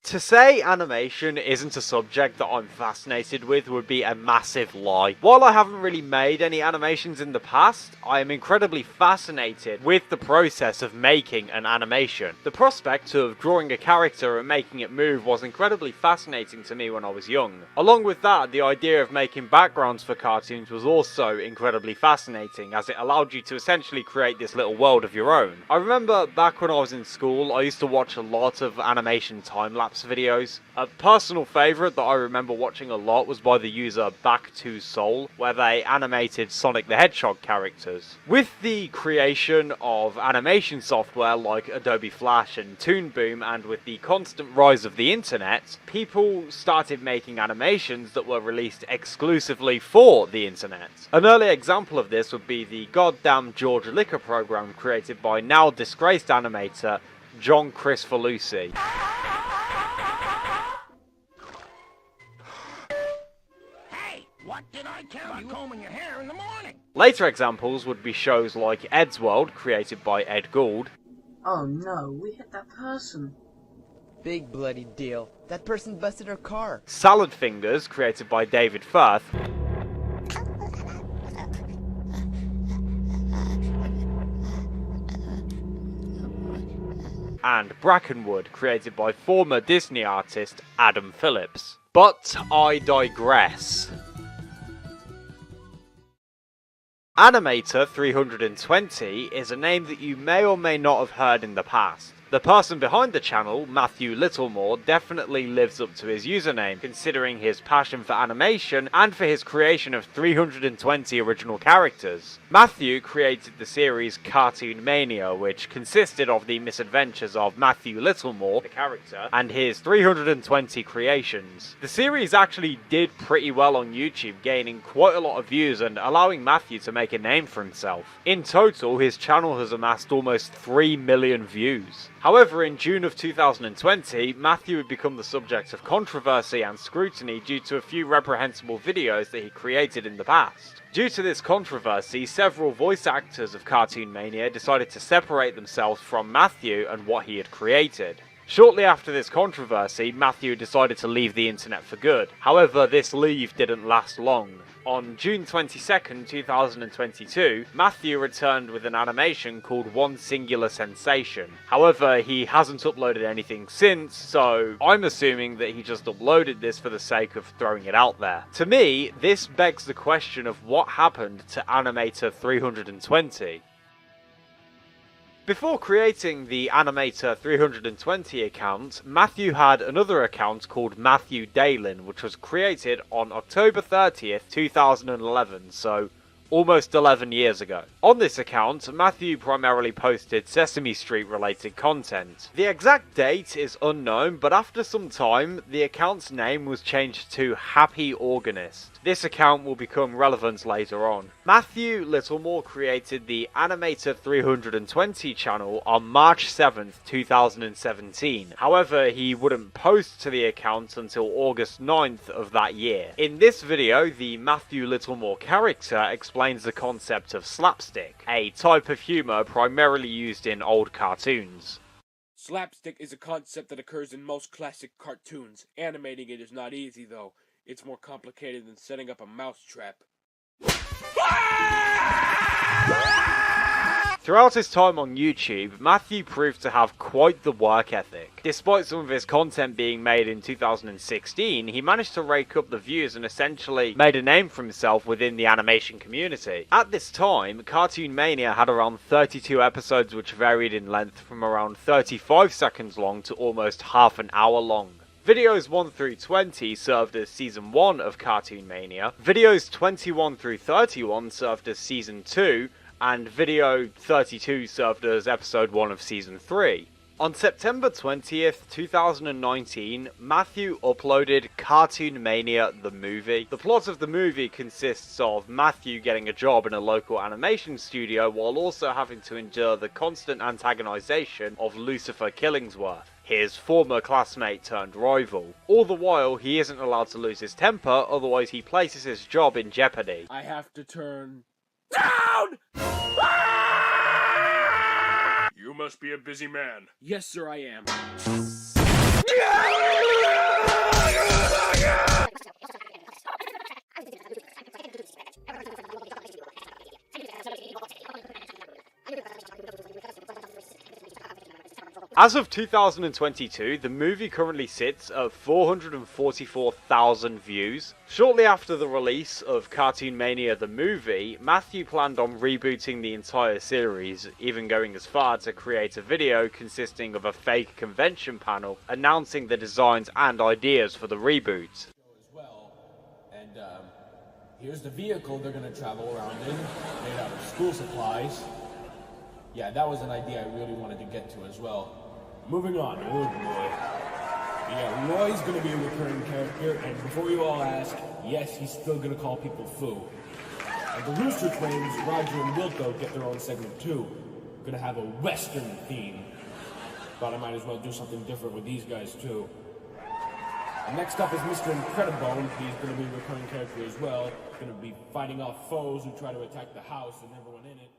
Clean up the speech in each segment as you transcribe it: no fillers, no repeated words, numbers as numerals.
To say animation isn't a subject that I'm fascinated with would be a massive lie. While I haven't really made any animations in the past, I am incredibly fascinated with the process of making an animation. The prospect of drawing a character and making it move was incredibly fascinating to me when I was young. Along with that, the idea of making backgrounds for cartoons was also incredibly fascinating, as it allowed you to essentially create this little world of your own. I remember back when I was in school, I used to watch a lot of animation time-lapse videos. A personal favourite that I remember watching a lot was by the user Back2Soul, where they animated Sonic the Hedgehog characters. With the creation of animation software like Adobe Flash and Toon Boom, and with the constant rise of the internet, people started making animations that were released exclusively for the internet. An early example of this would be the goddamn George Liquor program created by now disgraced animator John Cristoforetti. What did I tell you? Combing your hair in the morning. Later examples would be shows like Ed's World, created by Ed Gould. Oh no, we hit that person. Big bloody deal. That person busted our car. Salad Fingers, created by David Firth. And Brackenwood, created by former Disney artist Adam Phillips. But I digress. Animator320 is a name that you may or may not have heard in the past. The person behind the channel, Matthew Littlemore, definitely lives up to his username, considering his passion for animation and for his creation of 320 original characters. Matthew created the series Cartoonmania, which consisted of the misadventures of Matthew Littlemore, the character, and his 320 creations. The series actually did pretty well on YouTube, gaining quite a lot of views and allowing Matthew to make a name for himself. In total, his channel has amassed almost 3 million views. However, in June of 2020, Matthew had become the subject of controversy and scrutiny due to a few reprehensible videos that he created in the past. Due to this controversy, several voice actors of Cartoonmania decided to separate themselves from Matthew and what he had created. Shortly after this controversy, Matthew decided to leave the internet for good. However, this leave didn't last long. On June 22nd, 2022, Matthew returned with an animation called One Singular Sensation. However, he hasn't uploaded anything since, so I'm assuming that he just uploaded this for the sake of throwing it out there. To me, this begs the question of what happened to Animator320. Before creating the Animator320 account, Matthew had another account called Matthew Dalen, which was created on October 30th, 2011, so almost 11 years ago. On this account, Matthew primarily posted Sesame Street related content. The exact date is unknown, but after some time, the account's name was changed to Happy Organist. This account will become relevant later on. Matthew Littlemore created the Animator320 channel on March 7th, 2017. However, he wouldn't post to the account until August 9th of that year. In this video, the Matthew Littlemore character explains the concept of slapstick, a type of humor primarily used in old cartoons. Slapstick is a concept that occurs in most classic cartoons. Animating it is not easy, though. It's more complicated than setting up a mousetrap. Throughout his time on YouTube, Matthew proved to have quite the work ethic. Despite some of his content being made in 2016, he managed to rake up the views and essentially made a name for himself within the animation community. At this time, Cartoonmania had around 32 episodes which varied in length from around 35 seconds long to almost half an hour long. Videos 1 through 20 served as Season 1 of Cartoonmania, videos 21 through 31 served as Season 2, and video 32 served as Episode 1 of Season 3. On September 20th, 2019, Matthew uploaded Cartoonmania the movie. The plot of the movie consists of Matthew getting a job in a local animation studio while also having to endure the constant antagonization of Lucifer Killingsworth, his former classmate turned rival. All the while, he isn't allowed to lose his temper, otherwise he places his job in jeopardy. I have to turn down! You must be a busy man. Yes, sir, I am. As of 2022, the movie currently sits at 444,000 views. Shortly after the release of Cartoonmania the movie, Matthew planned on rebooting the entire series, even going as far to create a video consisting of a fake convention panel announcing the designs and ideas for the reboot. As well, and here's the vehicle they're gonna travel around in, made out of school supplies. Yeah, that was an idea I really wanted to get to as well. Moving on, oh boy. Yeah, Roy's gonna be a recurring character, and before you all ask, yes, he's still gonna call people foo. And the Rooster Twins, Roger and Wilco, get their own segment too. Gonna have a Western theme. Thought I might as well do something different with these guys too. Next up is Mr. Incredibone. He's gonna be a recurring character as well. Gonna be fighting off foes who try to attack the house and everyone in it.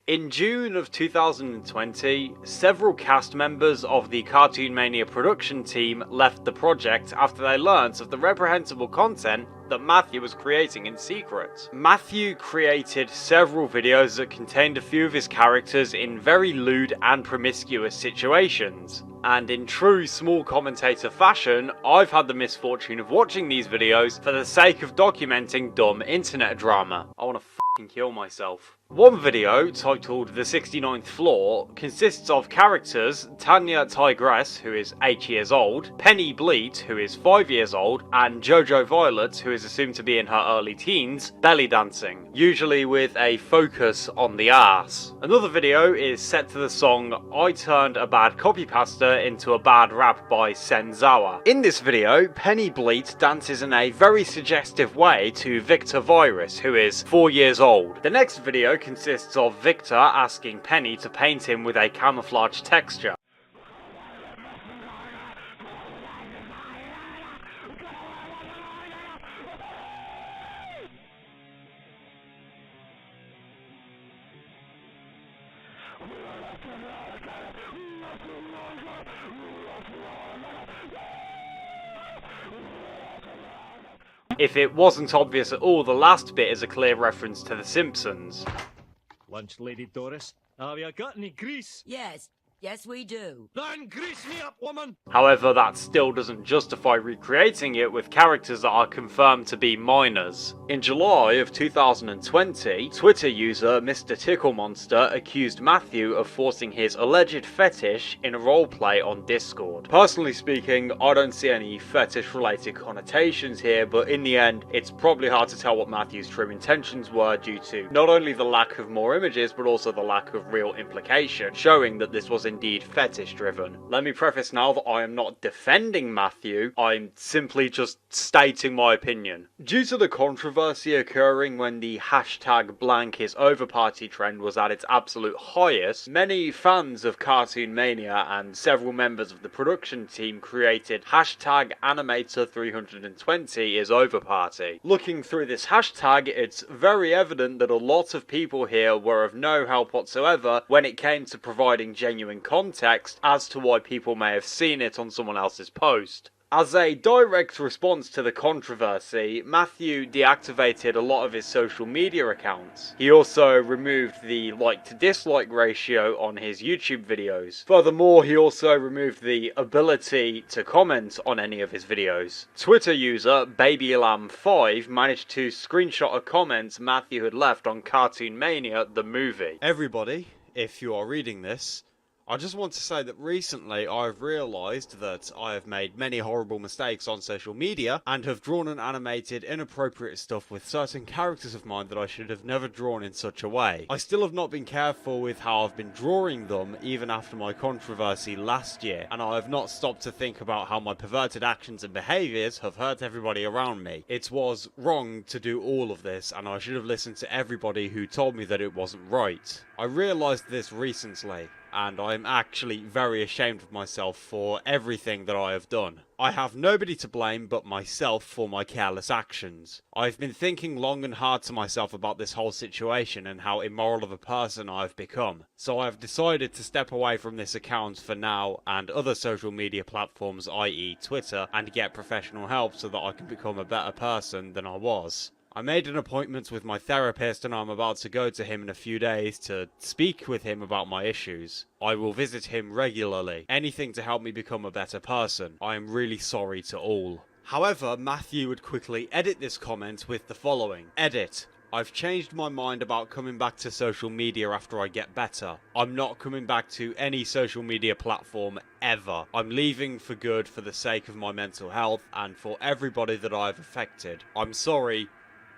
In June of 2020, several cast members of the Cartoonmania production team left the project after they learnt of the reprehensible content that Matthew was creating in secret. Matthew created several videos that contained a few of his characters in very lewd and promiscuous situations. And in true small commentator fashion, I've had the misfortune of watching these videos for the sake of documenting dumb internet drama. I wanna fucking kill myself. One video, titled The 69th Floor, consists of characters Tanya Tigress, who is 8 years old, Penny Bleat, who is 5 years old, and Jojo Violet, who is assumed to be in her early teens, belly dancing, usually with a focus on the ass. Another video is set to the song I Turned a Bad Copy Pasta into a Bad Rap by Senzawa. In this video, Penny Bleat dances in a very suggestive way to Victor Virus, who is 4 years old. The next video consists of Victor asking Penny to paint him with a camouflage texture. If it wasn't obvious at all, the last bit is a clear reference to The Simpsons. Lunch, Lady Doris. Have you got any grease? Yes. Yes, we do. Then grease me up, woman! However, that still doesn't justify recreating it with characters that are confirmed to be minors. In July of 2020, Twitter user Mr. Tickle Monster accused Matthew of forcing his alleged fetish in a roleplay on Discord. Personally speaking, I don't see any fetish-related connotations here, but in the end, it's probably hard to tell what Matthew's true intentions were due to not only the lack of more images, but also the lack of real implication, showing that this was indeed fetish driven. Let me preface now that I am not defending Matthew, I'm simply just stating my opinion. Due to the controversy occurring when the hashtag blank is over party trend was at its absolute highest, many fans of Cartoonmania and several members of the production team created hashtag Animator320 is over party. Looking through this hashtag, it's very evident that a lot of people here were of no help whatsoever when it came to providing genuine context as to why people may have seen it on someone else's post. As a direct response to the controversy, Matthew deactivated a lot of his social media accounts. He also removed the like to dislike ratio on his YouTube videos. Furthermore, he also removed the ability to comment on any of his videos. Twitter user BabyLamb5 managed to screenshot a comment Matthew had left on Cartoonmania the movie. Everybody, if you are reading this, I just want to say that recently I've realised that I have made many horrible mistakes on social media and have drawn and animated inappropriate stuff with certain characters of mine that I should have never drawn in such a way. I still have not been careful with how I've been drawing them even after my controversy last year, and I have not stopped to think about how my perverted actions and behaviours have hurt everybody around me. It was wrong to do all of this, and I should have listened to everybody who told me that it wasn't right. I realised this recently, and I'm actually very ashamed of myself for everything that I have done. I have nobody to blame but myself for my careless actions. I've been thinking long and hard to myself about this whole situation and how immoral of a person I've become. So I've decided to step away from this account for now and other social media platforms, i.e. Twitter, and get professional help so that I can become a better person than I was. I made an appointment with my therapist and I'm about to go to him in a few days to speak with him about my issues. I will visit him regularly. Anything to help me become a better person. I am really sorry to all. However, Matthew would quickly edit this comment with the following. Edit. I've changed my mind about coming back to social media after I get better. I'm not coming back to any social media platform ever. I'm leaving for good for the sake of my mental health and for everybody that I've affected. I'm sorry.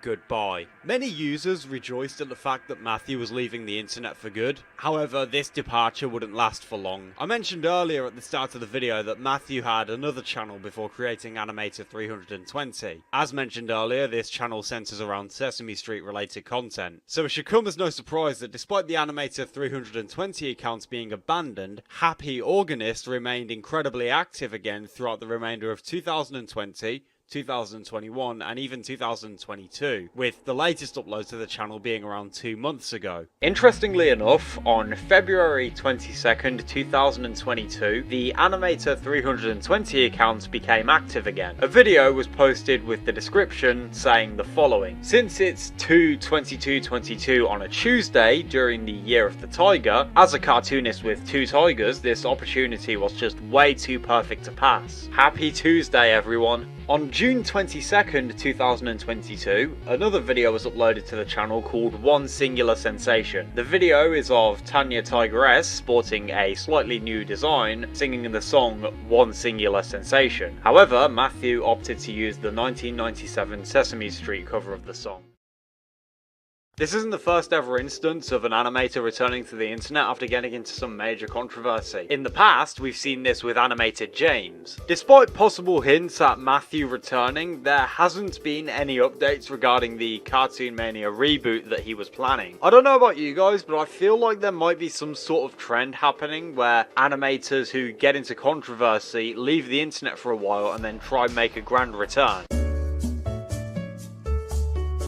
Goodbye. Many users rejoiced at the fact that Matthew was leaving the internet for good. However, this departure wouldn't last for long. I mentioned earlier at the start of the video that Matthew had another channel before creating Animator320. As mentioned earlier, this channel centers around Sesame Street related content. So it should come as no surprise that despite the Animator320 account being abandoned, Happy Organist remained incredibly active again throughout the remainder of 2020, 2021 and even 2022, with the latest upload to the channel being around 2 months ago. Interestingly enough, on February 22nd, 2022, the Animator320 account became active again. A video was posted with the description saying the following. Since it's 2/22/22 on a Tuesday during the Year of the Tiger, as a cartoonist with 2 tigers, this opportunity was just way too perfect to pass. Happy Tuesday, everyone. On June 22nd, 2022, another video was uploaded to the channel called One Singular Sensation. The video is of Tanya Tigress sporting a slightly new design, singing the song One Singular Sensation. However, Matthew opted to use the 1997 Sesame Street cover of the song. This isn't the first ever instance of an animator returning to the internet after getting into some major controversy. In the past, we've seen this with Animator James. Despite possible hints at Matthew returning, there hasn't been any updates regarding the Cartoonmania reboot that he was planning. I don't know about you guys, but I feel like there might be some sort of trend happening where animators who get into controversy leave the internet for a while and then try and make a grand return.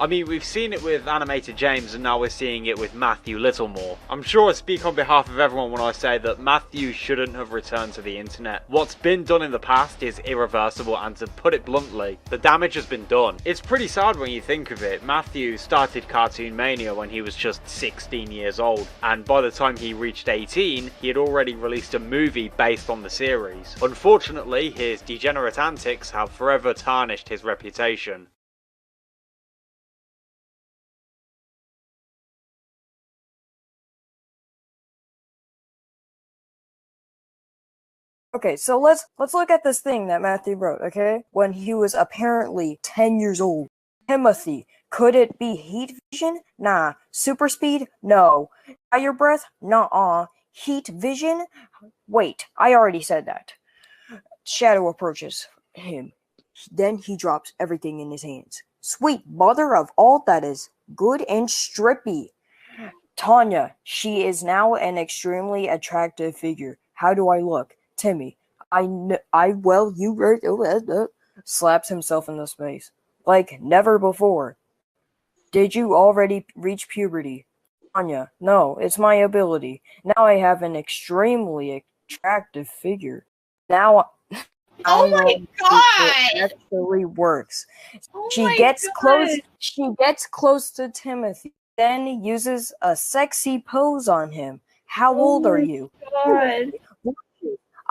I mean, we've seen it with Animator James and now we're seeing it with Matthew Littlemore. I'm sure I speak on behalf of everyone when I say that Matthew shouldn't have returned to the internet. What's been done in the past is irreversible, and to put it bluntly, the damage has been done. It's pretty sad when you think of it. Matthew started Cartoonmania when he was just 16 years old, and by the time he reached 18, he had already released a movie based on the series. Unfortunately, his degenerate antics have forever tarnished his reputation. Okay, so let's look at this thing that Matthew wrote, okay? When he was apparently 10 years old. Timothy, could it be heat vision? Nah. Super speed? No. Fire breath? Nuh-uh. Heat vision? Wait, I already said that. Shadow approaches him. Then he drops everything in his hands. Sweet mother of all that is good and strippy. Tanya, she is now an extremely attractive figure. How do I look? Timmy, well, you slaps himself in the face. Like never before. Did you already reach puberty? Tanya, no, it's my ability. Now I have an extremely attractive figure. Now, oh my god! It actually works. Oh She my gets god. close to Timothy, then uses a sexy pose on him. How Oh old are my you? God.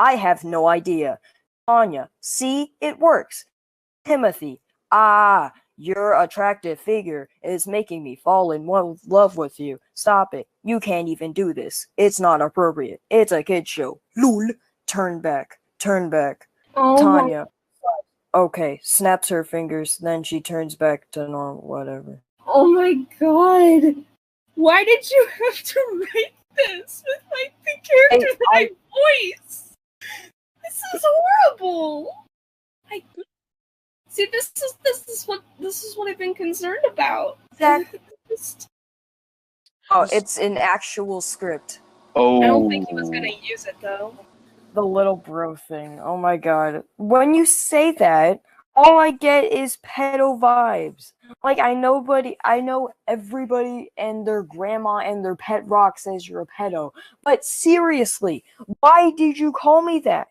I have no idea. Tanya, see, it works. Timothy, your attractive figure is making me fall in love with you. Stop it. You can't even do this. It's not appropriate. It's a kid show. Lul. Turn back. Oh Tanya. Okay, snaps her fingers, then she turns back to normal, whatever. Oh my god. Why did you have to write this with like the character that I voice? This is horrible. See, this is what I've been concerned about. Exactly. Oh, it's an actual script. I don't think he was gonna use it though. The little bro thing. Oh my god. When you say that, all I get is pedo vibes. Like I know everybody and their grandma and their pet rock says you're a pedo. But seriously, why did you call me that?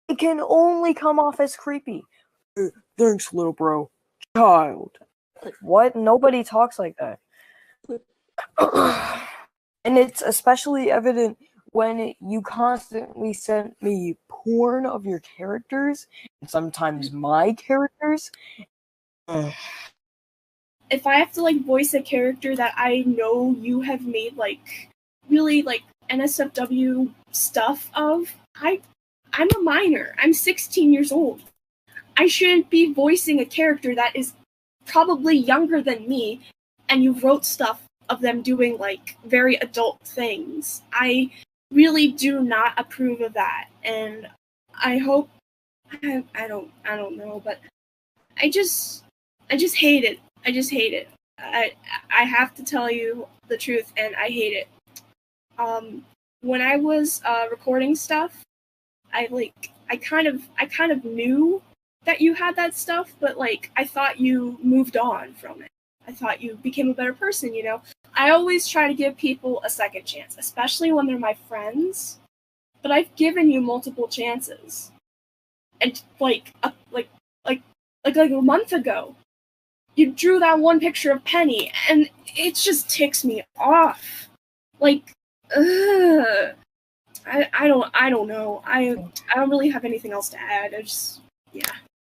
It can only come off as creepy. Thanks, little bro. Child. Like, what? Nobody talks like that. And it's especially evident when you constantly send me porn of your characters, and sometimes my characters. If I have to like voice a character that I know you have made like really like NSFW stuff of, I'm a minor. I'm 16 years old. I shouldn't be voicing a character that is probably younger than me, and you wrote stuff of them doing like very adult things. I really do not approve of that, and I hope I don't know, but I just hate it. I just hate it. I have to tell you the truth, and I hate it. When I was recording stuff, I kind of knew that you had that stuff, but like I thought you moved on from it. I thought you became a better person, you know? I always try to give people a second chance, especially when they're my friends. But I've given you multiple chances. And like a month ago, you drew that one picture of Penny, and it just ticks me off. Like, ugh. I don't know. I don't really have anything else to add. I just, yeah.